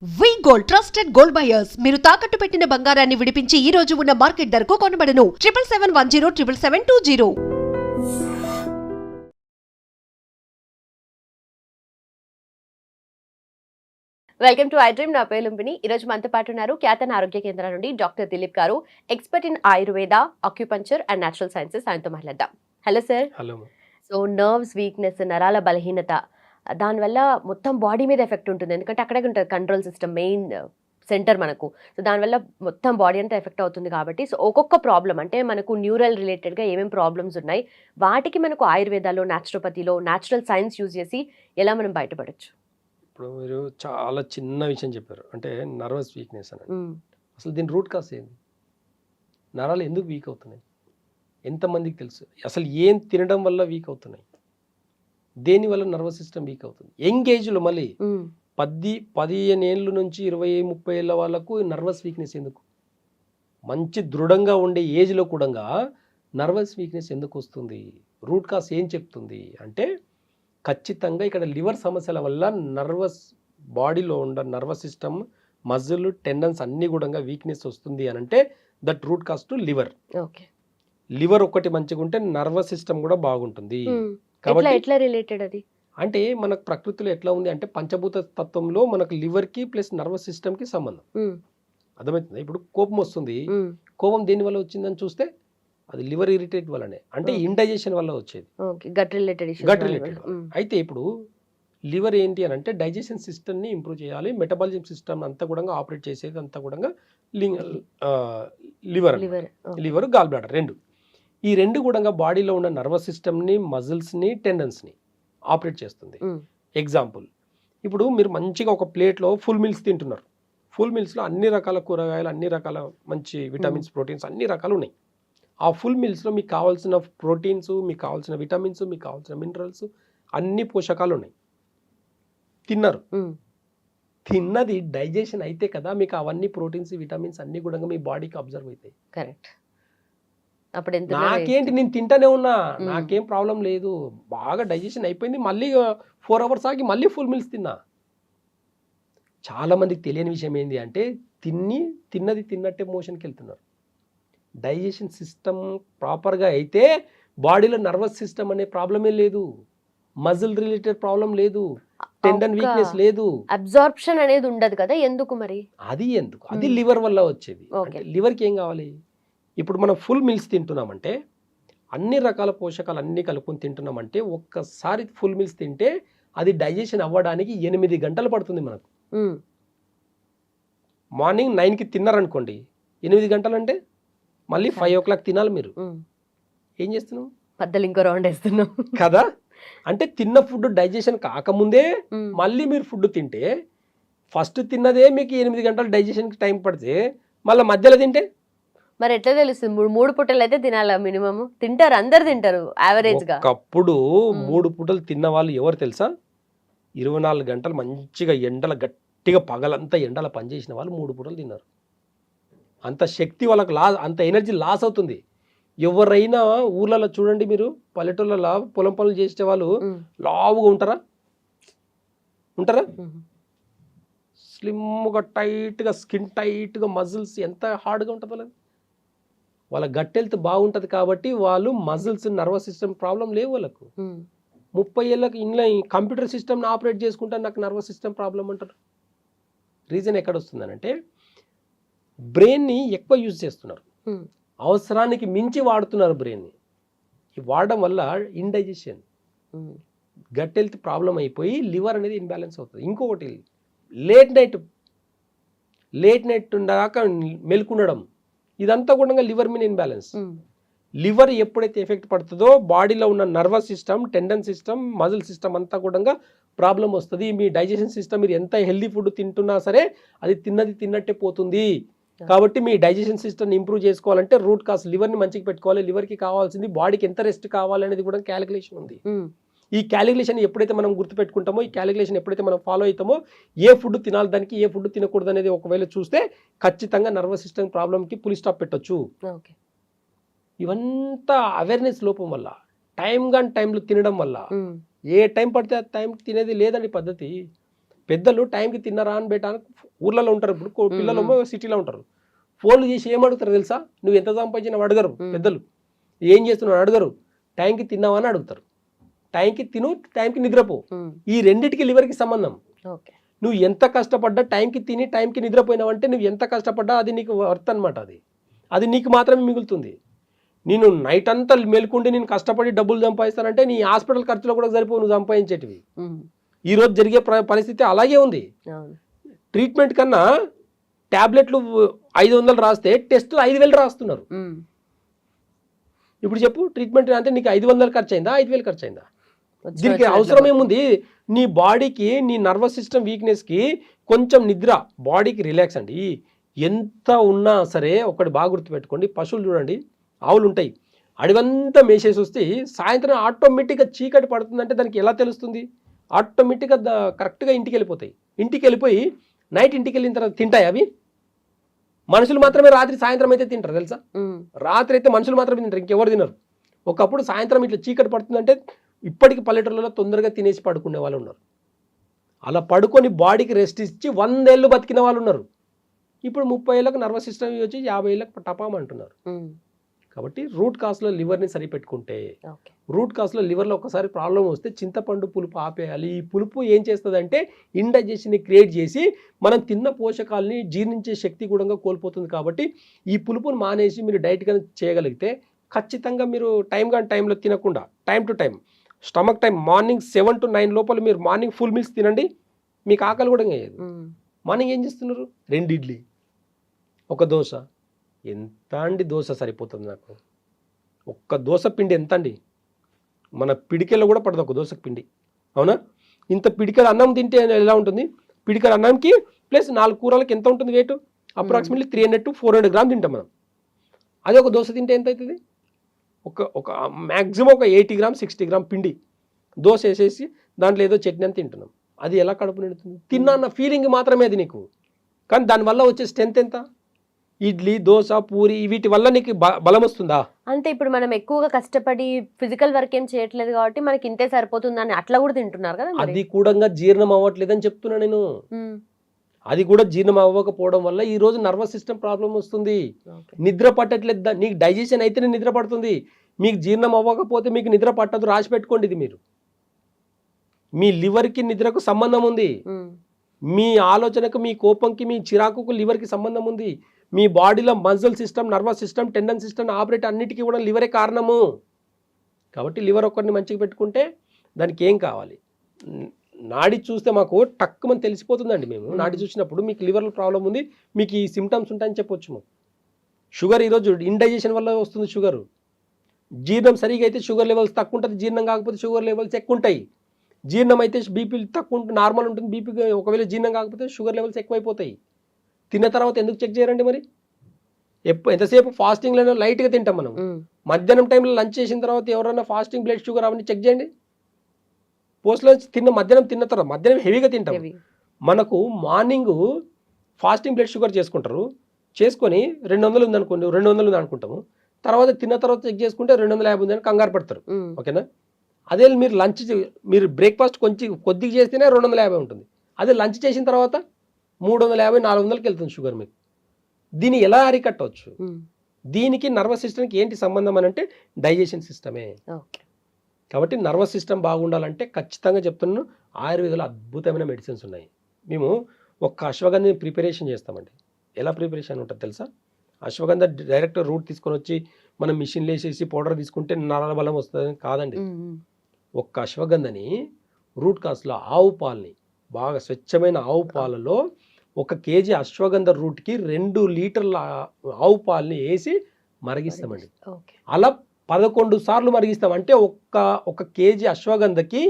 వి gold trusted gold buyers మీరు తాకట్టు పెట్టిన బంగారాన్ని విడిపించి ఈ రోజు ఉన్న మార్కెట్ ధరకు కొనబడను 7771077720. Welcome to I dream. నా పేరు లుంబిని. ఈ రోజు మనతో పాటు ఉన్నారు ఖ్యాతన ఆరోగ్య కేంద్రం నుండి డాక్టర్ దిలీప్ గారు, expert in Ayurveda, acupuncture and natural sciences. ఆయనతో మాట్లాడదాం. Hello sir. Hello. So nerves weakness, నరాల బలహీనత, దానివల్ల మొత్తం బాడీ మీద ఎఫెక్ట్ ఉంటుంది. ఎందుకంటే అక్కడే ఉంటుంది కంట్రోల్ సిస్టమ్, మెయిన్ సెంటర్ మనకు. సో దానివల్ల మొత్తం బాడీ అంతా ఎఫెక్ట్ అవుతుంది కాబట్టి, సో ఒక్కొక్క ప్రాబ్లం అంటే మనకు న్యూరల్ రిలేటెడ్గా ఏమేమి ప్రాబ్లమ్స్ ఉన్నాయి, వాటికి మనకు ఆయుర్వేదాలో, న్యాచురోపతిలో, న్యాచురల్ సైన్స్ యూజ్ చేసి ఎలా మనం బయటపడచ్చు? ఇప్పుడు మీరు చాలా చిన్న విషయం చెప్పారు, అంటే నర్వస్ వీక్నెస్ అని. అసలు దీని రూట్ కాజ్ ఏంది? నరాలు ఎందుకు వీక్ అవుతున్నాయి? ఎంతమందికి తెలుసు? అసలు ఏం తినడం వల్ల వీక్ అవుతున్నాయి? దేనివల్ల నర్వస్ సిస్టమ్ వీక్ అవుతుంది? యంగ్ ఏజ్లో మళ్ళీ 15 ఏళ్ళ నుంచి 20-30 ఏళ్ళ వాళ్ళకు నర్వస్ వీక్నెస్ ఎందుకు? మంచి దృఢంగా ఉండే ఏజ్లో కూడా నర్వస్ వీక్నెస్ ఎందుకు వస్తుంది? రూట్ కాజ్ ఏం చెప్తుంది అంటే, ఖచ్చితంగా ఇక్కడ లివర్ సమస్యల వల్ల నర్వస్ బాడీలో ఉన్న నర్వస్ సిస్టమ్, మజిల్, టెండన్స్ అన్ని కూడా వీక్నెస్ వస్తుంది అని అంటే that root cause to liver. Liver ఒకటి మంచిగా ఉంటే నర్వస్ సిస్టమ్ కూడా బాగుంటుంది. కాబట్టి ఎట్లా రిలేటెడ్ అది అంటే మనకు ప్రకృతిలో ఎట్లా ఉంది అంటే, పంచభూత తత్వంలో మనకు లివర్ కి ప్లస్ నర్వస్ సిస్టమ్ కి సంబంధం. అర్థమవుతుంది? ఇప్పుడు కోపం వస్తుంది, కోపం దేని వల్ల వచ్చిందని చూస్తే అది లివర్ ఇరిటేట్ వల్లనే, అంటే ఇండైజెషన్ వల్ల వచ్చేది, గట్ రిలేటెడ్. అయితే ఇప్పుడు లివర్ ఏంటి అని అంటే డైజెషన్ సిస్టమ్ ని ఇంప్రూవ్ చేయాలి, మెటబాలిజం సిస్టమ్ అంతా కూడా ఆపరేట్ చేసేది అంతా కూడా లివర్, గాల్ బ్లాడర్ రెండు. ఈ రెండు కూడా బాడీలో ఉన్న నర్వస్ సిస్టమ్ ని, మజిల్స్ ని, టెండన్స్ ని ఆపరేట్ చేస్తుంది. ఎగ్జాంపుల్, ఇప్పుడు మీరు మంచిగా ఒక ప్లేట్లో ఫుల్ మీల్స్ తింటున్నారు. ఫుల్ మీల్స్లో అన్ని రకాల కూరగాయలు, అన్ని రకాల మంచి విటమిన్స్, ప్రోటీన్స్ అన్ని రకాలు ఉన్నాయి. ఆ ఫుల్ మీల్స్లో మీకు కావాల్సిన ప్రోటీన్స్, మీకు కావాల్సిన విటమిన్స్, మీకు కావాల్సిన మినరల్స్, అన్ని పోషకాలు ఉన్నాయి. తిన్నారు, తిన్నది డైజెషన్ అయితే కదా మీకు అవన్నీ ప్రోటీన్స్, విటమిన్స్ అన్ని కూడా మీ బాడీకి అబ్జర్వ్ అవుతాయి. కరెక్ట్. నాకేంటి, నేను తింటానే ఉన్నా, నాకేం ప్రాబ్లం లేదు, బాగా డైజెషన్ అయిపోయింది, మళ్ళీ 4 hours ఆగి మళ్ళీ ఫుల్ మీల్స్ తిన్నా. చాలా మందికి తెలియని విషయం ఏంటి అంటే, తిన్నది తిన్నట్టే మోషన్కి వెళ్తున్నారు. డైజెషన్ సిస్టమ్ ప్రాపర్గా అయితే బాడీలో నర్వస్ సిస్టమ్ అనే ప్రాబ్లమే లేదు, మజిల్ రిలేటెడ్ ప్రాబ్లం లేదు, టెండన్ వీక్నెస్ లేదు, అబ్జార్ప్షన్ అనేది ఉండదు కదా. ఎందుకు మరి? అది ఎందుకు? అది లివర్ వల్ల వచ్చేది. లివర్కి ఏం కావాలి? ఇప్పుడు మనం ఫుల్ మీల్స్ తింటున్నామంటే, అన్ని రకాల పోషకాలు అన్ని కలుపుకొని తింటున్నామంటే, ఒక్కసారి ఫుల్ మీల్స్ తింటే అది డైజెషన్ అవ్వడానికి 8 గంటలు పడుతుంది మనకు. మార్నింగ్ 9కి తిన్నారనుకోండి, 8 గంటలు అంటే మళ్ళీ 5 o'clock తినాలి. మీరు ఏం చేస్తున్నాం? పద్దలు ఇంకో రౌండ్ వేస్తున్నాం కదా. అంటే తిన్న ఫుడ్ డైజెషన్ కాకముందే మళ్ళీ మీరు ఫుడ్ తింటే, ఫస్ట్ తిన్నదే మీకు 8 గంటలు డైజెషన్కి టైం పడితే మళ్ళీ మధ్యలో తింటే మరి ఎట్లా తెలుస్తుంది? 3 పూటలు అయితే తినాలా మినిమం? తింటారు, అందరు తింటారు యావరేజ్ గా. ఒకప్పుడు 3 పూటలు తిన్న వాళ్ళు ఎవరు తెలుసా? 24 గంటలు మంచిగా ఎండల గట్టిగా పగలంతా ఎండల పనిచేసిన వాళ్ళు 3 పూటలు తిన్నారు. అంత శక్తి వాళ్ళకి అంత ఎనర్జీ లాస్ అవుతుంది. ఎవరైనా ఊర్లలో చూడండి, మీరు పల్లెటూళ్ళలో పొలం పనులు చేసే వాళ్ళు లావుగా ఉంటారా? స్లిమ్గా, టైట్గా, స్కిన్ టైట్గా, మజిల్స్ ఎంత హార్డ్గా ఉంటుంది వాళ్ళ గట్ హెల్త్ బాగుంటుంది కాబట్టి వాళ్ళు మజిల్స్, నర్వస్ సిస్టమ్ ప్రాబ్లం లేవు వాళ్ళకు. 30 ఏళ్ళకి ఇంట్లో కంప్యూటర్ సిస్టమ్ని ఆపరేట్ చేసుకుంటే నాకు నర్వస్ సిస్టమ్ ప్రాబ్లం అంటారు. రీజన్ ఎక్కడ వస్తుందనంటే, బ్రెయిన్ని ఎక్కువ యూజ్ చేస్తున్నారు, అవసరానికి మించి వాడుతున్నారు బ్రెయిన్ని. వాడడం వల్ల ఇండైజెషన్, గట్ హెల్త్ ప్రాబ్లం అయిపోయి లివర్ అనేది ఇన్బ్యాలెన్స్ అవుతుంది. ఇంకొకటి, లేట్ నైట్ దాకా మెలుకుండడం, ఇదంతా కూడా లివర్ మీద ఇన్బ్యాలెన్స్. లివర్ ఎప్పుడైతే ఎఫెక్ట్ పడుతుందో బాడీలో ఉన్న nervous system, tendon system, muscle system అంతా కూడా ప్రాబ్లం వస్తుంది. మీ డైజెషన్ సిస్టమ్, మీరు ఎంత హెల్దీ ఫుడ్ తింటున్నా సరే అది తిన్నది తిన్నట్టే పోతుంది. కాబట్టి మీ డైజెషన్ సిస్టమ్ ఇంప్రూవ్ చేసుకోవాలంటే రూట్ కాజ్ లివర్ని మంచిగా పెట్టుకోవాలి. లివర్కి కావాల్సింది బాడీకి ఎంత రెస్ట్ కావాలనేది కూడా క్యాలిక్యులేషన్ ఉంది. ఈ క్యాలిక్యులేషన్ ఎప్పుడైతే మనం గుర్తుపెట్టుకుంటామో, ఈ క్యాలిక్యులేషన్ ఎప్పుడైతే మనం ఫాలో అవుతామో, ఏ ఫుడ్ తినాలి, దానికి ఏ ఫుడ్ తినకూడదు అనేది ఒకవేళ చూస్తే ఖచ్చితంగా నర్వస్ సిస్టమ్ ప్రాబ్లంకి పులి స్టాప్ పెట్టొచ్చు. ఇవంతా అవేర్నెస్ లోపం వల్ల, టైంలో తినడం వల్ల, ఏ టైం పడితే ఆ టైం తినేది లేదండి పద్ధతి. పెద్దలు టైంకి తిన్నారా అని బేటా ఊర్లలో ఉంటారు ఇప్పుడు పిల్లలు సిటీలో ఉంటారు. ఫోన్లు చేసి ఏం అడుగుతారు తెలుసా? నువ్వు ఎంత సంపాదించినావు అడగరు పెద్దలు. ఏం చేస్తున్నావు అడగరు. టైంకి తిన్నావా అని అడుగుతారు. టైంకి తిను, టైంకి నిద్రపో. ఈ రెండిటికి లివర్కి సంబంధం. నువ్వు ఎంత కష్టపడ్డా టైంకి తిని టైంకి నిద్రపోయినావంటే నువ్వు ఎంత కష్టపడ్డా అది నీకు వర్త్ అనమాట. అది నీకు మాత్రమే మిగులుతుంది. నేను నైట్ అంతా మెలుకుండి నేను కష్టపడి డబ్బులు సంపాదిస్తానంటే నీ హాస్పిటల్ ఖర్చులో కూడా సరిపో నువ్వు సంపాదించేటివి. ఈరోజు జరిగే పరిస్థితి అలాగే ఉంది. ట్రీట్మెంట్ కన్నా ట్యాబ్లెట్లు 500 రాస్తే టెస్టులు 5,000 రాస్తున్నారు. ఇప్పుడు చెప్పు, ట్రీట్మెంట్ అంటే నీకు 500 ఖర్చు అయిందా 5,000 ఖర్చు అయిందా? దీనికి అవసరం ఏముంది? నీ బాడీకి, నీ నర్వస్ సిస్టమ్ వీక్నెస్కి కొంచెం నిద్ర, బాడీకి రిలాక్స్ అండి. ఎంత ఉన్నా సరే ఒకటి బాగా గుర్తుపెట్టుకోండి, పశువులు చూడండి, ఆవులు ఉంటాయి, అడివంతా మేసేసి వస్తే సాయంత్రం ఆటోమేటిక్గా చీకటి పడుతుందంటే దానికి ఎలా తెలుస్తుంది? ఆటోమేటిక్గా కరెక్ట్గా ఇంటికి వెళ్ళిపోతాయి. ఇంటికి వెళ్ళిపోయి నైట్ ఇంటికి వెళ్ళిన తర్వాత తింటాయి అవి. మనుషులు మాత్రమే రాత్రి సాయంత్రం అయితే తింటారు తెలుసా? రాత్రి అయితే మనుషులు మాత్రమే తింటారు, ఇంకెవరు తినరు. ఒకప్పుడు సాయంత్రం ఇట్లా చీకటి పడుతుందంటే ఇప్పటికి పల్లెటూళ్ళలో తొందరగా తినేసి పడుకునే వాళ్ళు ఉన్నారు. అలా పడుకొని బాడీకి రెస్ట్ ఇచ్చి 100 ఏళ్ళు బతికిన వాళ్ళు ఉన్నారు. ఇప్పుడు 30 ఏళ్ళకు నర్వస్ సిస్టమ్ వచ్చి 50 ఏళ్ళకు టపాం అంటున్నారు. కాబట్టి రూట్ కాస్లో లివర్ని సరిపెట్టుకుంటే, రూట్ కాస్లో లివర్లో ఒకసారి ప్రాబ్లం వస్తే చింతపండు పులుపు ఆపేయాలి. ఈ పులుపు ఏం చేస్తుందంటే ఇండైజెషన్ని క్రియేట్ చేసి మనం తిన్న పోషకాలని జీర్ణించే శక్తి కూడా కోల్పోతుంది. కాబట్టి ఈ పులుపుని మానేసి మీరు డైట్ కానీ చేయగలిగితే ఖచ్చితంగా మీరు టైంలో తినకుండా time to time stomach time morning 7 to 9 లోపల మీరు మార్నింగ్ ఫుల్ మీల్స్ తినండి. మీకు ఆకలి కూడా అయ్యేది. మార్నింగ్ ఏం చేస్తున్నారు? 2 ఇడ్లీ, 1 దోశ. ఎంత అండి దోశ సరిపోతుంది నాకు? ఒక్క దోశ పిండి ఎంత అండి? మన పిడికెల్లో కూడా పడదు ఒక దోశకు పిండి, అవునా? ఇంత పిడికెల అన్నం తింటే ఎలా ఉంటుంది? పిడికెల అన్నంకి ప్లస్ 4 కూరలకి ఎంత ఉంటుంది వెయిట్? అప్రాక్సిమేట్లీ 300 to 400 గ్రామ్ తింటాం మనం. అదే ఒక దోశ తింటే ఎంత అవుతుంది? ఒక మ్యాక్సిమం ఒక 80 గ్రామ్ 60 గ్రామ్ పిండి దోశ వేసేసి దాంట్లో ఏదో చట్నీ అని తింటున్నాం. అది ఎలా కడుపు నిండుతుంది? తిన్నా అన్న ఫీలింగ్ మాత్రమే అది నీకు. కానీ దానివల్ల వచ్చే స్ట్రెంత్ ఎంత? ఇడ్లీ, దోశ, పూరి వీటి వల్ల నీకు బలం వస్తుందా? అంటే ఇప్పుడు మనం ఎక్కువగా కష్టపడి ఫిజికల్ వర్క్ ఏం చేయట్లేదు కాబట్టి మనకి ఇంతే సరిపోతుందని అట్లా కూడా తింటున్నారు కదా. అది కూడా జీర్ణం అవ్వట్లేదని చెప్తున్నా నేను. అది కూడా జీర్ణం అవ్వకపోవడం వల్ల ఈ రోజు నర్వస్ సిస్టమ్ ప్రాబ్లం వస్తుంది. నిద్ర పట్టట్లేదు. నీకు డైజెషన్ అయితేనే నిద్ర పడుతుంది. మీకు జీర్ణం అవ్వకపోతే మీకు నిద్ర పట్టదు. రాసి పెట్టుకోండి ఇది. మీరు మీ లివర్కి నిద్రకు సంబంధం ఉంది. మీ ఆలోచనకు, మీ కోపంకి, మీ చిరాకుకు లివర్కి సంబంధం ఉంది. మీ బాడీలో muscle system, nervous system, tendon system operate అన్నిటికీ కూడా లివరే కారణము. కాబట్టి లివర్ ఒక్కరిని మంచిగా పెట్టుకుంటే దానికి ఏం కావాలి? నాడి చూస్తే మాకు టక్కుమని తెలిసిపోతుందండి. మేము నాడి చూసినప్పుడు మీకు లివర్లో ప్రాబ్లం ఉంది, మీకు ఈ సిమ్టమ్స్ ఉంటాయని చెప్పొచ్చు. మాకు షుగర్ ఈరోజు ఇండైజెషన్ వల్ల వస్తుంది. షుగర్ జీర్ణం సరిగా అయితే షుగర్ లెవెల్స్ తక్కువ ఉంటుంది, జీర్ణం కాకపోతే షుగర్ లెవెల్స్ ఎక్కువ ఉంటాయి. జీర్ణం అయితే బీపీ తక్కువ ఉంటుంది, నార్మల్ ఉంటుంది. బీపీ ఒకవేళ జీర్ణం కాకపోతే షుగర్ లెవెల్స్ ఎక్కువైపోతాయి. తిన్న తర్వాత ఎందుకు చెక్ చేయరండి మరి? ఎంతసేపు ఫాస్టింగ్లో లైట్గా తింటాం మనం. మధ్యాహ్నం టైంలో లంచ్ చేసిన తర్వాత ఎవరైనా ఫాస్టింగ్ బ్లడ్ షుగర్ అవన్నీ చెక్ చేయండి. పోస్ట్ లంచ్ మధ్యాహ్నం తిన్న తర్వాత మధ్యాహ్నం హెవీగా తింటాం. మనకు మార్నింగ్ ఫాస్టింగ్ బ్లడ్ షుగర్ చేసుకుంటారు, చేసుకొని 200 ఉందనుకోండి, 200 ఉంది అనుకుంటాము. తర్వాత తిన్న తర్వాత చెక్ చేసుకుంటే 250 ఉందని కంగారు పడతారు. ఓకేనా? అదే మీరు లంచ్, మీరు బ్రేక్ఫాస్ట్ కొద్దిగా చేస్తేనే 250 ఉంటుంది. అదే లంచ్ చేసిన తర్వాత 350, 400కి వెళ్తుంది షుగర్ మీకు. దీన్ని ఎలా అరికట్టవచ్చు? దీనికి నర్వస్ సిస్టమ్కి ఏంటి సంబంధం అని అంటే డైజెషన్ సిస్టమే. కాబట్టి నర్వస్ సిస్టమ్ బాగుండాలంటే ఖచ్చితంగా చెప్తున్నాను, ఆయుర్వేదంలో అద్భుతమైన మెడిసిన్స్ ఉన్నాయి. మేము ఒక అశ్వగంధ ప్రిపరేషన్ చేస్తామండి. ఎలా ప్రిపరేషన్ ఉంటుంది తెలుసా? అశ్వగంధ డైరెక్ట్ రూట్ తీసుకొని వచ్చి మనం మిషన్లో వేసేసి పౌడర్ తీసుకుంటే నరాల బలం వస్తుంది కాదండి. ఒక్క అశ్వగంధని రూట్ కాస్లో ఆవు పాలని, బాగా స్వచ్ఛమైన ఆవు పాలలో 1 కేజీ అశ్వగంధ రూట్కి 2 లీటర్ల ఆవు పాలని వేసి మరిగిస్తామండి. అలా 11 సార్లు మరిగిస్తాం. అంటే ఒక కేజీ అశ్వగంధకి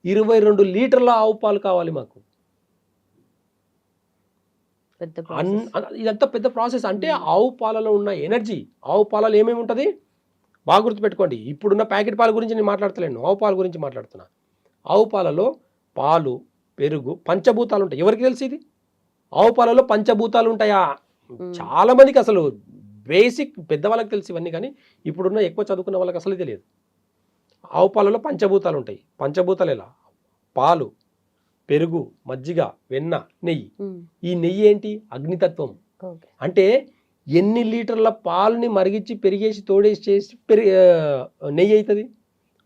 22 లీటర్ల ఆవు పాలు కావాలి మాకు. ఇదంతా పెద్ద ప్రాసెస్. అంటే ఆవు పాలలో ఉన్న ఎనర్జీ, ఆవు పాలలో ఏమేమి ఉంటుంది బాగా గుర్తుపెట్టుకోండి. ఇప్పుడున్న ప్యాకెట్ పాల గురించి నేను మాట్లాడతలేను, ఆవు పాల గురించి మాట్లాడుతున్నా. ఆవు పాలలో పాలు, పెరుగు, పంచభూతాలు ఉంటాయి. ఎవరికి తెలుసు ఇది? ఆవు పాలలో పంచభూతాలు ఉంటాయా? చాలా మందికి అసలు బేసిక్ పెద్దవాళ్ళకి తెలిసి ఇవన్నీ, కానీ ఇప్పుడున్న ఎక్కువ చదువుకున్న వాళ్ళకి అసలు తెలియదు. ఆవు పాలలో పంచభూతాలు ఉంటాయి. పంచభూతాలు ఎలా? పాలు, పెరుగు, మజ్జిగ, వెన్న, నెయ్యి. ఈ నెయ్యి ఏంటి? అగ్నితత్వం. ఓకే. అంటే ఎన్ని లీటర్ల పాలని మరిగించి పెరిగేసి తోడేసి చేసి నెయ్యి అవుతుంది.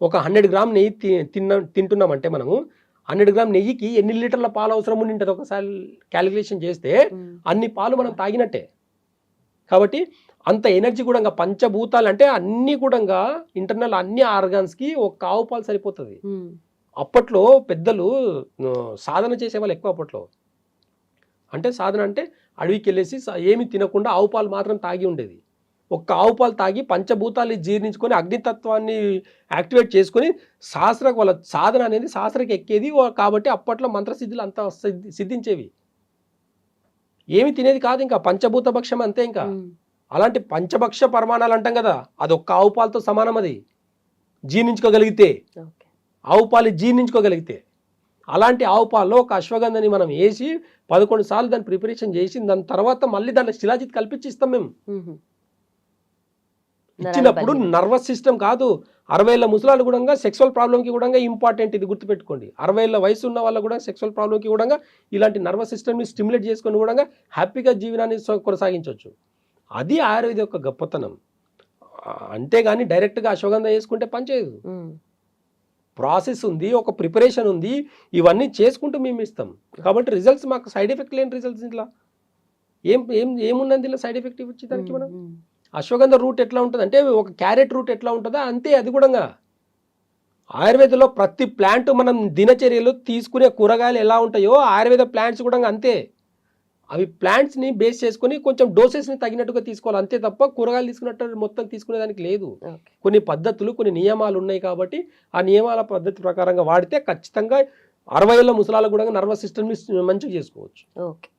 ఒక 100 గ్రామ్ నెయ్యి తింటున్నామంటే మనము 100 గ్రామ్ నెయ్యికి ఎన్ని లీటర్ల పాలు అవసరం ఉంటుంది ఒకసారి క్యాలిక్యులేషన్ చేస్తే అన్ని పాలు మనం తాగినట్టే. కాబట్టి అంత ఎనర్జీ కూడా పంచభూతాలు అంటే అన్ని కూడా ఇంటర్నల్ అన్ని ఆర్గాన్స్కి ఒక ఆవు పాలు సరిపోతుంది. అప్పట్లో పెద్దలు సాధన చేసేవాళ్ళు ఎక్కువ. అప్పట్లో అంటే సాధన అంటే అడవికి వెళ్ళేసి ఏమి తినకుండా ఆవు పాలు మాత్రం తాగి ఉండేది. ఒక్క ఆవు పాలు తాగి పంచభూతాలు జీర్ణించుకొని అగ్నితత్వాన్ని యాక్టివేట్ చేసుకొని వాళ్ళ సాధన అనేది శాస్త్రకి ఎక్కేది. కాబట్టి అప్పట్లో మంత్రసిద్ధులు అంతా సిద్ధించేవి. ఏమి తినేది కాదు, ఇంకా పంచభూత భక్ష్యం అంతే. ఇంకా అలాంటి పంచభక్ష పరిమాణాలు అంటాం కదా, అది ఒక్క ఆవు పాలతో సమానం. అది జీర్ణించుకోగలిగితే, ఆవు పాలు జీర్ణించుకోగలిగితే, అలాంటి ఆవు పాలలో ఒక అశ్వగంధని మనం వేసి 11 సార్లు దాన్ని ప్రిపరేషన్ చేసి దాని తర్వాత మళ్ళీ దాంట్లో శిలాజిత్ కల్పించి ఇస్తాం మేము. ఇచ్చినప్పుడు నర్వస్ సిస్టమ్ కాదు, 60 ఏళ్ళ ముసలాళ్ళు కూడా సెక్సువల్ ప్రాబ్లంకి కూడా ఇంపార్టెంట్. ఇది గుర్తుపెట్టుకోండి. 60 ఏళ్ళ వయసు ఉన్న వాళ్ళు కూడా సెక్సువల్ ప్రాబ్లంకి కూడా ఇలాంటి నర్వస్ సిస్టమ్ని స్టిమ్యులేట్ చేసుకొని కూడా హ్యాపీగా జీవనాన్ని కొనసాగించవచ్చు. అది ఆయుర్వేద యొక్క గొప్పతనం. అంతేగాని డైరెక్ట్గా అశ్వగంధ వేసుకుంటే పనిచేయదు. ప్రాసెస్ ఉంది, ఒక ప్రిపరేషన్ ఉంది, ఇవన్నీ చేసుకుంటూ మేము ఇస్తాం. కాబట్టి రిజల్ట్స్ మాకు సైడ్ ఎఫెక్ట్ లేని రిజల్ట్స్. ఇంట్లో ఏమున్నది ఇలా సైడ్ ఎఫెక్ట్ వచ్చేదానికి? మనం అశ్వగంధ రూట్ ఎట్లా ఉంటుంది అంటే ఒక క్యారెట్ రూట్ ఎట్లా ఉంటుందో అంతే అది కూడా. ఆయుర్వేదంలో ప్రతి ప్లాంట్ మనం దినచర్యలు తీసుకునే కూరగాయలు ఎలా ఉంటాయో ఆయుర్వేద ప్లాంట్స్ కూడా అంతే. అవి ప్లాంట్స్ని బేస్ చేసుకొని కొంచెం డోసెస్ని తగినట్టుగా తీసుకోవాలి అంతే తప్ప కూరగాయలు తీసుకున్నట్టు మొత్తం తీసుకునేదానికి లేదు. కొన్ని పద్ధతులు, కొన్ని నియమాలు ఉన్నాయి. కాబట్టి ఆ నియమాల పద్ధతి ప్రకారంగా వాడితే ఖచ్చితంగా 60 ఏళ్ళ ముసలాలకు కూడా నర్వస్ సిస్టమ్ని మంచిగా చేసుకోవచ్చు. Okay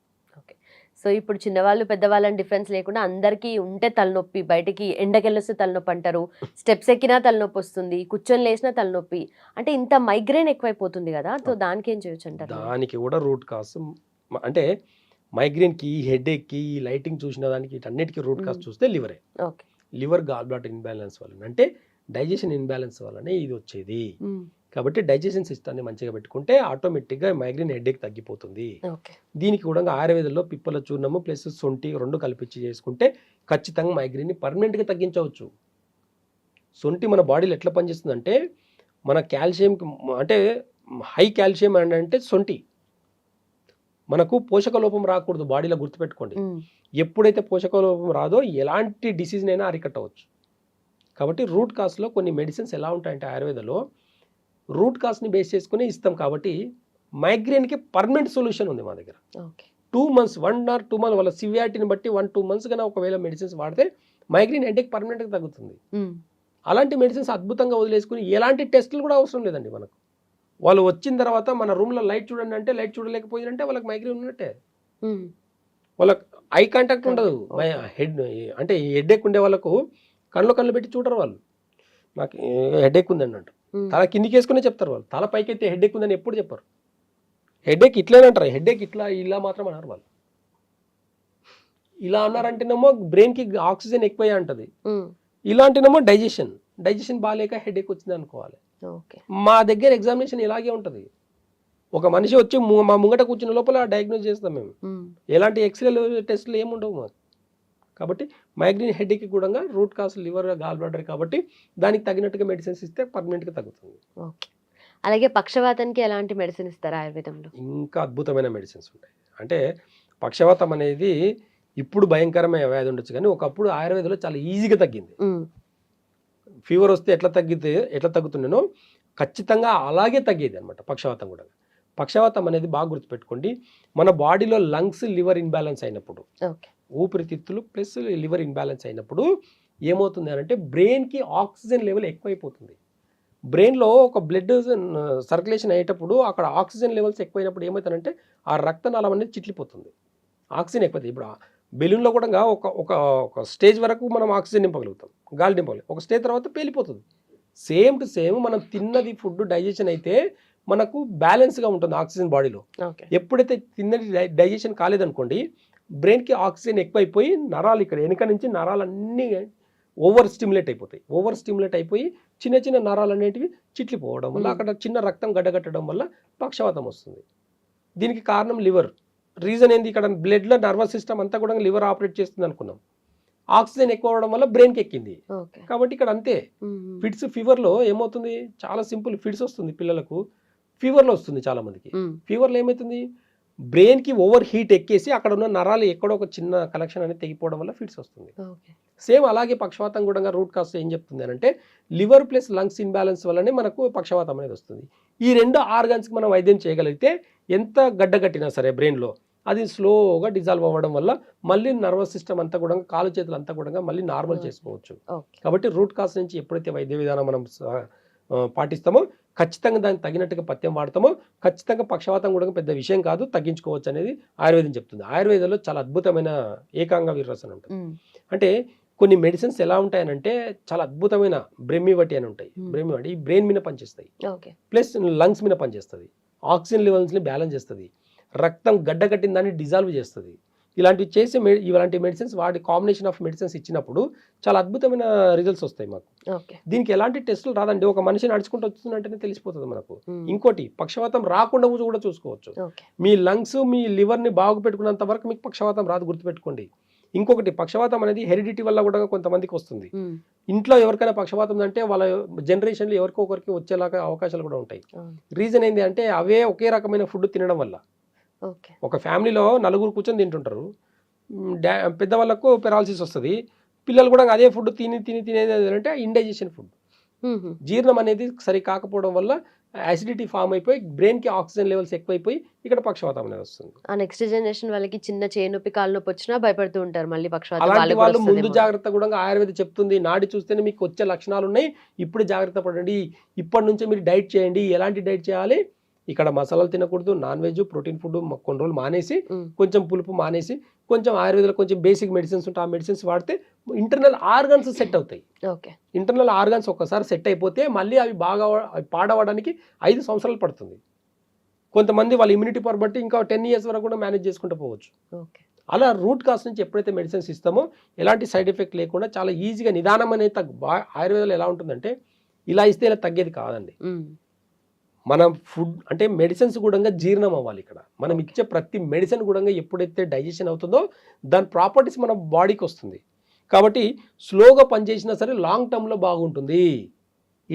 okay. సో ఇప్పుడు చిన్నవాళ్ళు పెద్దవాళ్ళని డిఫరెన్స్ లేకుండా అందరికీ ఉంటే తలనొప్పి, బయటికి ఎండకెళ్ళొస్తే తలనొప్పి అంటారు, స్టెప్స్ ఎక్కినా తలనొప్పి వస్తుంది, కూర్చొని లేచినా తలనొప్పి, అంటే ఇంత మైగ్రేన్ ఎక్కువైపోతుంది కదా, సో దానికి ఏం చేయొచ్చు అంటారు? దానికి కూడా రూట్ కాస్ అంటే మైగ్రేన్కి, హెడేక్కి, లైటింగ్ చూసిన దానికి వీటన్నిటికీ రూట్ కాస్ చూస్తే లివరే. లివర్ గాల్ బ్లాడర్ ఇన్బ్యాలెన్స్ వల్ల, అంటే డైజెషన్ ఇన్బ్యాలెన్స్ వల్లనే ఇది వచ్చేది. కాబట్టి డైజెషన్ సిస్టమ్ని మంచిగా పెట్టుకుంటే ఆటోమేటిక్గా మైగ్రేన్, హెడేక్ తగ్గిపోతుంది. దీనికి కూడా ఆయుర్వేదంలో పిప్పల చూర్ణము ప్లస్ సొంటి 2 కలిపించి చేసుకుంటే ఖచ్చితంగా మైగ్రేన్ని పర్మనెంట్గా తగ్గించవచ్చు. సొంటి మన బాడీలో ఎట్లా పనిచేస్తుంది అంటే మన కాల్షియం, అంటే హై కాల్షియం అంటే సొంటి. మనకు పోషక లోపం రాకూడదు బాడీలో, గుర్తుపెట్టుకోండి. ఎప్పుడైతే పోషక లోపం రాదో ఎలాంటి డిసీజ్నైనా అరికట్టవచ్చు. కాబట్టి రూట్ కాస్లో కొన్ని మెడిసిన్స్ ఎలా ఉంటాయంటే ఆయుర్వేదంలో రూట్ కాస్ని బేస్ చేసుకుని ఇస్తాం. కాబట్టి మైగ్రేన్కి పర్మనెంట్ సొల్యూషన్ ఉంది మా దగ్గర. 2 months 1 or 2 months వాళ్ళ సివియారిటీని బట్టి 1-2 months కన్నా ఒకవేళ మెడిసిన్స్ వాడితే మైగ్రేన్, హెడేక్ పర్మనెంట్గా తగ్గుతుంది. అలాంటి మెడిసిన్స్ అద్భుతంగా వదిలేసుకుని ఎలాంటి టెస్టులు కూడా అవసరం లేదండి మనకు. వాళ్ళు వచ్చిన తర్వాత మన రూమ్లో లైట్ చూడండి అంటే లైట్ చూడలేకపోయిందంటే వాళ్ళకి మైగ్రేన్ ఉన్నట్టే. వాళ్ళకి ఐ కాంటాక్ట్ ఉండదు. అంటే హెడేక్ ఉండే వాళ్ళకు కళ్ళు పెట్టి చూడరు. వాళ్ళు నాకు హెడేక్ ఉంది అన్నట్టు తల కిందికి వేసుకునే చెప్తారు. వాళ్ళు తల పైకి అయితే హెడేక్ ఉందని ఎప్పుడు చెప్పరు. హెడేక్ ఇట్లనే అంటారు, హెడేక్ ఇలా మాత్రం అన్నారు వాళ్ళు. ఇలా అన్నారంటేనేమో బ్రెయిన్కి ఆక్సిజన్ ఎక్కువ అంటది. ఇలాంటినేమో డైజెషన్ బాగాలేక హెడేక్ వచ్చింది అనుకోవాలి. మా దగ్గర ఎగ్జామినేషన్ ఇలాగే ఉంటుంది. ఒక మనిషి వచ్చి మా ముంగట కూర్చున్న లోపల డయాగ్నోస్ చేస్తాం మేము. ఎలాంటి ఎక్స్రేలు టెస్టులు ఏమి ఉండవు మాకు. కాబట్టి మైగ్రేన్, హెడేక్ కూడా root cause liver, gall bladder. కాబట్టి దానికి తగినట్టుగా మెడిసిన్స్ ఇస్తే పర్మనెంట్గా తగ్గుతుంది. అలాగే పక్షవాతానికి ఎలాంటి మెడిసిన్ ఇస్తారు ఆయుర్వేదంలో? ఇంకా అద్భుతమైన మెడిసిన్స్ ఉంటాయి. అంటే పక్షవాతం అనేది ఇప్పుడు భయంకరమైన వ్యాధి ఉండొచ్చు, కానీ ఒకప్పుడు ఆయుర్వేదంలో చాలా ఈజీగా తగ్గింది. ఫీవర్ వస్తే ఎట్లా తగ్గుతుండేనో ఖచ్చితంగా అలాగే తగ్గేది అనమాట పక్షవాతం కూడా. పక్షవాతం అనేది బాగా గుర్తుపెట్టుకోండి, మన బాడీలో లంగ్స్, లివర్ ఇన్బ్యాలెన్స్ అయినప్పుడు, ఊపిరితిత్తులు ప్లస్ లివర్ ఇన్బ్యాలెన్స్ అయినప్పుడు ఏమవుతుంది అంటే బ్రెయిన్కి ఆక్సిజన్ లెవెల్ ఎక్కువైపోతుంది. బ్రెయిన్లో ఒక బ్లడ్ సర్క్యులేషన్ అయ్యేటప్పుడు అక్కడ ఆక్సిజన్ లెవెల్స్ ఎక్కువైనప్పుడు ఏమవుతుందంటే ఆ రక్తనాళం అనేది చిట్లిపోతుంది. ఆక్సిజన్ ఎక్కువైతుంది. ఇప్పుడు బెలూన్లో కూడా ఒక స్టేజ్ వరకు మనం ఆక్సిజన్ నింపగలుగుతాం, గాలి నింపగలుగుతాం. ఒక స్టేజ్ తర్వాత పేలిపోతుంది. సేమ్ టు సేమ్ మనం తిన్నది ఫుడ్ డైజెషన్ అయితే మనకు బ్యాలెన్స్గా ఉంటుంది ఆక్సిజన్ బాడీలో. ఎప్పుడైతే తిన్నది డైజెషన్ కాలేదనుకోండి, బ్రెయిన్కి ఆక్సిజన్ ఎక్కువైపోయి నరాలు ఇక్కడ వెనుక నుంచి నరాలన్నీ ఓవర్ స్టిమ్యులేట్ అయిపోయి చిన్న చిన్న నరాలు అనేటివి చిట్లిపోవడం వల్ల అక్కడ చిన్న రక్తం గడ్డగట్టడం వల్ల పక్షవాతం వస్తుంది. దీనికి కారణం లివర్. రీజన్ ఏంది, ఇక్కడ బ్లడ్లో నర్వస్ సిస్టమ్ అంతా కూడా లివర్ ఆపరేట్ చేస్తుంది అనుకున్నాం. ఆక్సిజన్ ఎక్కువ అవడం వల్ల బ్రెయిన్కి ఎక్కింది. ఓకే. కాబట్టి ఇక్కడ అంతే. ఫిట్స్, ఫీవర్లో ఏమవుతుంది, చాలా సింపుల్, ఫిట్స్ వస్తుంది పిల్లలకు, ఫీవర్లో వస్తుంది చాలా మందికి. ఫీవర్లో ఏమవుతుంది, బ్రెయిన్కి ఓవర్ హీట్ ఎక్కేసి అక్కడ ఉన్న నరాలు ఎక్కడో ఒక చిన్న కనెక్షన్ అనేది తెగిపోవడం వల్ల ఫిట్స్ వస్తుంది. ఓకే. సేమ్ అలాగే పక్షవాతం కూడా రూట్ కాస్ట్ ఏం చెప్తుంది అని అంటే లివర్ ప్లస్ లంగ్స్ ఇన్బ్యాలెన్స్ వల్లనే మనకు పక్షవాతం అనేది వస్తుంది. ఈ 2 ఆర్గాన్స్కి మనం వైద్యం చేయగలిగితే ఎంత గడ్డగట్టినా సరే బ్రెయిన్లో అది స్లోగా డిజాల్వ్ అవ్వడం వల్ల మళ్ళీ నర్వస్ సిస్టమ్ అంతా కూడా, కాలు చేతులు అంతా కూడా మళ్ళీ నార్మల్ చేసుకోవచ్చు. కాబట్టి రూట్ కాస్ట్ నుంచి ఎప్పుడైతే వైద్య విధానం మనం పాటిస్తామో, ఖచ్చితంగా దానికి తగినట్టుగా పథ్యం వాడతామో, ఖచ్చితంగా పక్షవాతం కూడా పెద్ద విషయం కాదు, తగ్గించుకోవచ్చు అనేది ఆయుర్వేదం చెప్తుంది. ఆయుర్వేదంలో చాలా అద్భుతమైన ఏకాంగ వీరరసన ఉంటుంది. అంటే కొన్ని మెడిసిన్స్ ఎలా ఉంటాయనంటే చాలా అద్భుతమైన బ్రెమ్మివటి అని ఉంటాయి. బ్రెమ్మివటి ఈ బ్రెయిన్ మీద పనిచేస్తాయి, ప్లస్ లంగ్స్ మీద పనిచేస్తుంది, ఆక్సిజన్ లెవెల్స్ని బ్యాలెన్స్ చేస్తుంది, రక్తం గడ్డ కట్టిన దాన్ని డిజాల్వ్ చేస్తుంది. ఇలాంటివి చేసే ఇలాంటి మెడిసిన్స్, వాటి కాంబినేషన్ ఆఫ్ మెడిసిన్స్ ఇచ్చినప్పుడు చాలా అద్భుతమైన రిజల్ట్స్ వస్తాయి మాకు. దీనికి ఎలాంటి టెస్టులు రాదండి, ఒక మనిషి నడుచుకుంటూ వస్తుందంటేనే తెలిసిపోతుంది మనకు. ఇంకోటి, పక్షవాతం రాకుండా కూడా చూసుకోవచ్చు. మీ లంగ్స్, మీ లివర్ని బాగు పెట్టుకున్నంత వరకు మీకు పక్షవాతం రాదు, గుర్తుపెట్టుకోండి. ఇంకొకటి, పక్షవాతం అనేది హెరిడిటీ వల్ల కూడా కొంతమందికి వస్తుంది. ఇంట్లో ఎవరికైనా పక్షవాతం ఉందంటే వాళ్ళ జనరేషన్లో ఎవరికో ఒకరికి వచ్చేలాగా అవకాశాలు కూడా ఉంటాయి. రీజన్ ఏంటి అంటే అవే ఒకే రకమైన ఫుడ్ తినడం వల్ల. ఒక ఫ్యామిలీలో 4 కూర్చొని తింటుంటారు, పెద్దవాళ్ళకు పెరాలసిస్ వస్తుంది, పిల్లలు కూడా అదే ఫుడ్ తినేది అంటే ఇండైజెషన్ ఫుడ్, జీర్ణం అనేది సరి కాకపోవడం వల్ల యాసిడిటీ ఫామ్ అయిపోయి బ్రెయిన్కి ఆక్సిజన్ లెవెల్స్ ఎక్కువైపోయి ఇక్కడ పక్షవాతం అనేది వస్తుంది. ఆ నెక్స్ట్ జనరేషన్ వాళ్ళకి చిన్న చేయి నొప్పి, కాలు నొప్పి వచ్చినా భయపడుతూ ఉంటారు మళ్ళీ పక్షవాతం. అలాంటి వాళ్ళు ముందు జాగ్రత్త కూడా ఆయుర్వేదం చెప్తుంది, నాడి చూస్తేనే మీకు వచ్చే లక్షణాలు ఉన్నాయి, ఇప్పుడు జాగ్రత్త పడండి, ఇప్పటి నుంచే మీరు డైట్ చేయండి. ఎలాంటి డైట్ చేయాలి, ఇక్కడ మసాలాలు తినకూడదు, నాన్ వెజ్, ప్రోటీన్ ఫుడ్ కొన్ని రోజులు మానేసి, కొంచెం పులుపు మానేసి, కొంచెం ఆయుర్వేదంలో కొంచెం బేసిక్ మెడిసిన్స్ ఉంటాయి, ఆ మెడిసిన్స్ వాడితే ఇంటర్నల్ ఆర్గాన్స్ సెట్ అవుతాయి. ఇంటర్నల్ ఆర్గాన్స్ ఒక్కసారి సెట్ అయిపోతే మళ్ళీ అవి బాగా పాడవడానికి 5 సంవత్సరాలు పడుతుంది. కొంతమంది వాళ్ళ ఇమ్యూనిటీ పవర్ బట్టి ఇంకా 10 years వరకు కూడా మేనేజ్ చేసుకుంటూ పోవచ్చు. అలా రూట్ కాస్ట్ నుంచి ఎప్పుడైతే మెడిసిన్స్ ఇస్తామో ఎలాంటి సైడ్ ఎఫెక్ట్ లేకుండా చాలా ఈజీగా నిదానం అనేది ఆయుర్వేదంలో ఎలా ఉంటుందంటే ఇలా ఇస్తే ఇలా తగ్గేది కాదండి. మన ఫుడ్ అంటే మెడిసిన్స్ కూడా జీర్ణం అవ్వాలి. ఇక్కడ మనం ఇచ్చే ప్రతి మెడిసిన్ కూడా ఎప్పుడైతే డైజెషన్ అవుతుందో దాని ప్రాపర్టీస్ మన బాడీకి వస్తుంది. కాబట్టి స్లోగా పనిచేసినా సరే లాంగ్ టర్మ్లో బాగుంటుంది.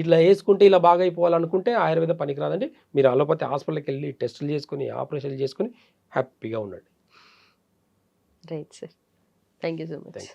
ఇట్లా వేసుకుంటే ఇలా బాగా అయిపోవాలనుకుంటే ఆయుర్వేద పనికిరాదండి. మీరు అలోపతి హాస్పిటల్కి వెళ్ళి టెస్టులు చేసుకుని, ఆపరేషన్లు చేసుకుని హ్యాపీగా ఉండండి. Right sir, thank you so much.